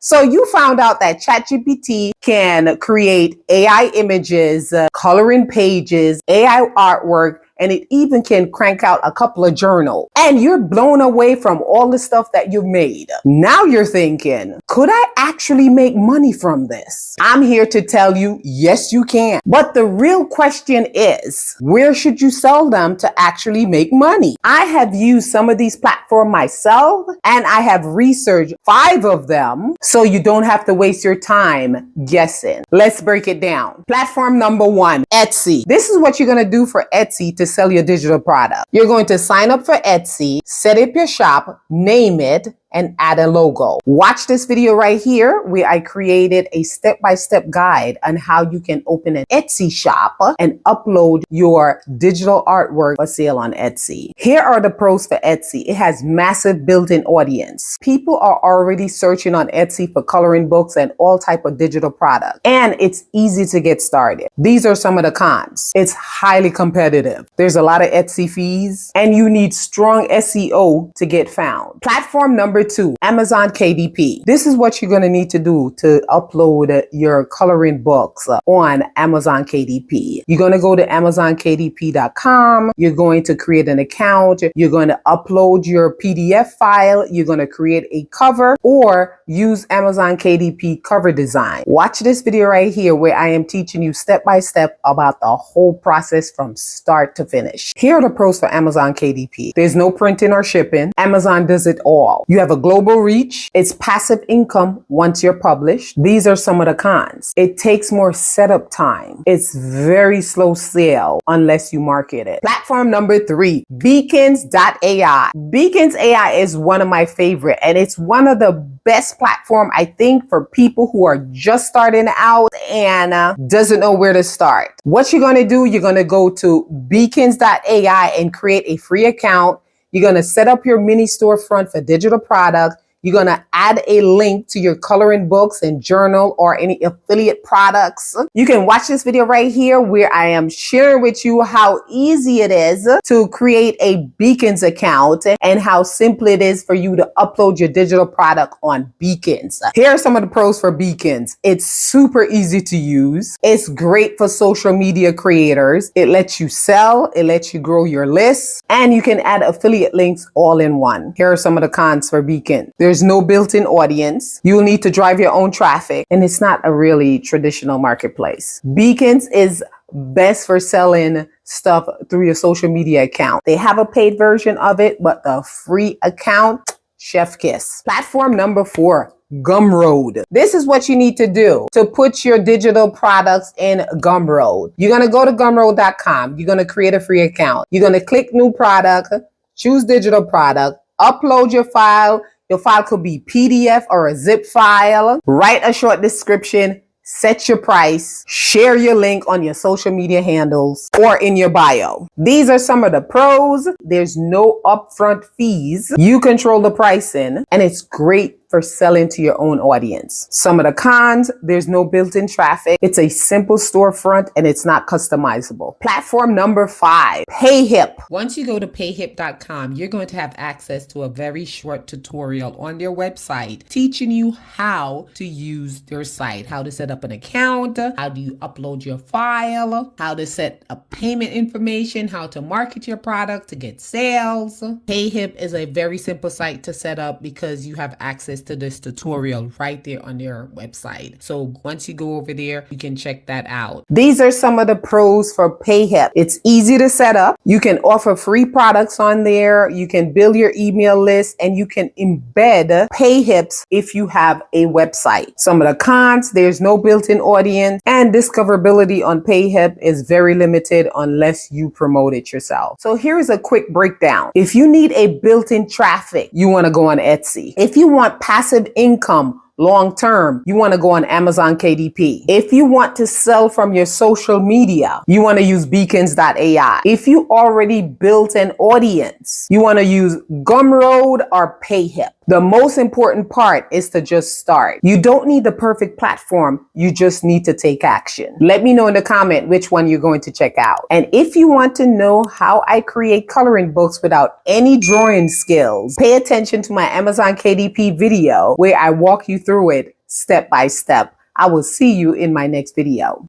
So you found out that ChatGPT can create AI images, coloring pages, AI artwork, and it even can crank out a couple of journals. And you're blown away from all the stuff that you've made. Now you're thinking, could I actually make money from this? I'm here to tell you, yes, you can. But the real question is, where should you sell them to actually make money? I have used some of these platforms myself, and I have researched 5 of them, so you don't have to waste your time guessing. Let's break it down. Platform number 1, Etsy. This is what you're going to do for Etsy to sell your digital product. You're going to sign up for Etsy, set up your shop, name it, and add a logo. Watch this video right here where I created a step-by-step guide on how you can open an Etsy shop and upload your digital artwork for sale on Etsy. Here are the pros for Etsy. It has massive built-in audience. People are already searching on Etsy for coloring books and all type of digital products. And it's easy to get started. These are some of the cons. It's highly competitive. There's a lot of Etsy fees and you need strong SEO to get found. Platform number 2, Amazon KDP. This is what you're going to need to do to upload your coloring books on Amazon KDP. You're going to go to amazonkdp.com. You're going to create an account. You're going to upload your PDF file. You're going to create a cover or use Amazon KDP cover design. Watch this video right here where I am teaching you step by step about the whole process from start to finish. Here are the pros for Amazon KDP. There's no printing or shipping. Amazon does it all. You have a global reach. It's passive income once you're published. These are some of the cons. It takes more setup time. It's very slow sale unless you market it. Platform number 3, Beacons.ai. Beacons AI is one of my favorite, and it's one of the best platform I think for people who are just starting out and doesn't know where to start. What you're going to do, you're going to go to Beacons.ai and create a free account. You're going to set up your mini storefront for digital product. You're going to add a link to your coloring books and journal or any affiliate products. You can watch this video right here where I am sharing with you how easy it is to create a Beacons account and how simple it is for you to upload your digital product on Beacons. Here are some of the pros for Beacons. It's super easy to use. It's great for social media creators. It lets you sell. It lets you grow your list, and you can add affiliate links all in one. Here are some of the cons for Beacon. There's no built-in audience. You'll need to drive your own traffic, and it's not a really traditional marketplace. Beacons is best for selling stuff through your social media account. They have a paid version of it, but the free account, chef kiss. Platform number 4, Gumroad. This is what you need to do to put your digital products in Gumroad. You're going to go to gumroad.com. You're going to create a free account. You're going to click new product, choose digital product, upload your file. Your file could be PDF or a zip file. Write a short description, set your price, share your link on your social media handles or in your bio. These are some of the pros. There's no upfront fees. You control the pricing, and it's great for selling to your own audience. Some of the cons, there's no built-in traffic. It's a simple storefront and it's not customizable. Platform number 5, PayHip. Once you go to payhip.com, you're going to have access to a very short tutorial on their website teaching you how to use their site, how to set up an account, how do you upload your file, how to set up payment information, how to market your product to get sales. PayHip is a very simple site to set up because you have access to this tutorial right there on their website. So once you go over there, you can check that out. These are some of the pros for PayHip. It's easy to set up. You can offer free products on there. You can build your email list, and you can embed PayHips if you have a website. Some of the cons, there's no built-in audience, and discoverability on PayHip is very limited unless you promote it yourself. So here's a quick breakdown. If you need a built-in traffic, you want to go on Etsy. If you want passive income long term, you want to go on Amazon KDP. If you want to sell from your social media, you want to use Beacons.ai. If you already built an audience, you want to use Gumroad or PayHip. The most important part is to just start. You don't need the perfect platform. You just need to take action. Let me know in the comment which one you're going to check out. And if you want to know how I create coloring books without any drawing skills, pay attention to my Amazon KDP video where I walk you through it step by step. I will see you in my next video.